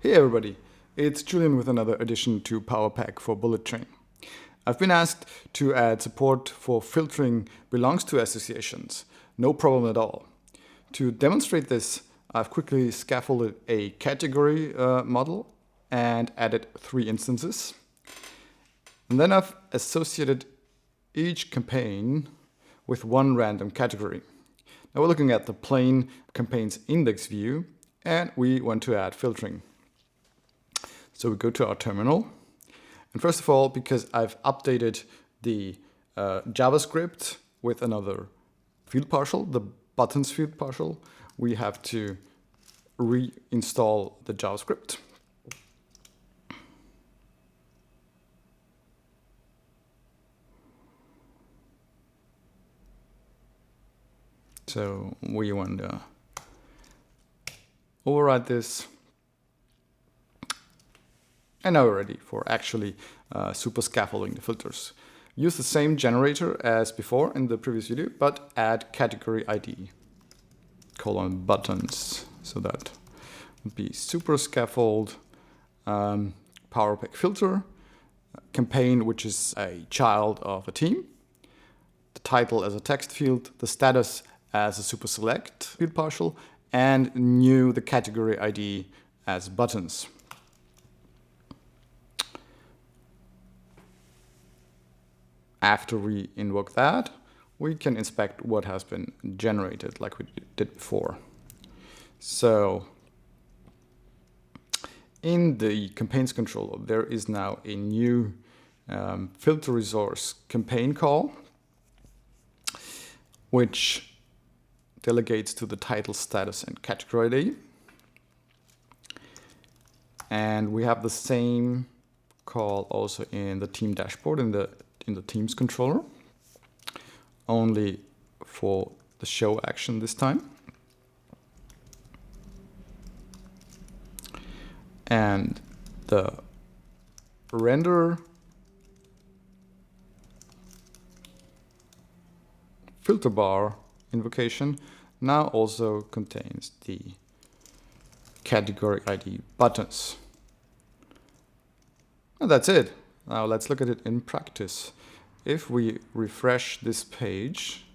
Hey everybody, it's Julian with another addition to PowerPack for Bullet Train. I've been asked to add support for filtering belongs to associations. No problem at all. To demonstrate this, I've quickly scaffolded a category model and added 3 instances. And then I've associated each campaign with one random category. Now we're looking at the plain campaigns index view, and we want to add filtering. So we go to our terminal. And first of all, because I've updated the JavaScript with another field partial, the buttons field partial, we have to reinstall the JavaScript. So we want to override this. And now we're ready for actually super scaffolding the filters. Use the same generator as before in the previous video, but add category ID (buttons). So that would be super scaffold, PowerPack filter, campaign, which is a child of a team, the title as a text field, the status as a super select field partial, and new the category ID as buttons. After we invoke that, we can inspect what has been generated like we did before. So in the campaigns controller, there is now a new filter resource campaign call, which delegates to the title, status, and category ID. And we have the same call also in the team dashboard in the Teams controller, only for the show action this time. And the render filter bar invocation now also contains the category ID buttons. And that's it. Now let's look at it in practice. If we refresh this page,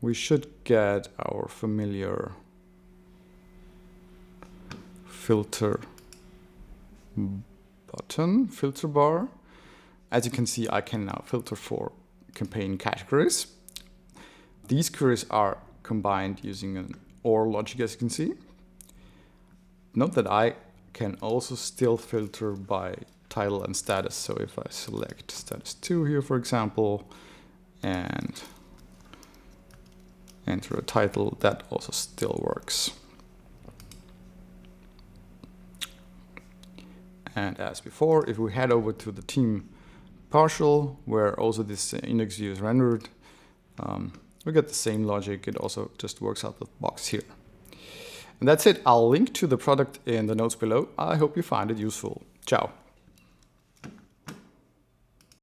we should get our familiar filter button, filter bar. As you can see, I can now filter for campaign categories. These queries are combined using an OR logic, as you can see. Note that I can also still filter by title and status. So if I select status 2 here, for example, and enter a title, that also still works. And as before, if we head over to the team partial, where also this index view is rendered, we get the same logic. It also just works out the box here. And that's it. I'll link to the product in the notes below. I hope you find it useful. Ciao.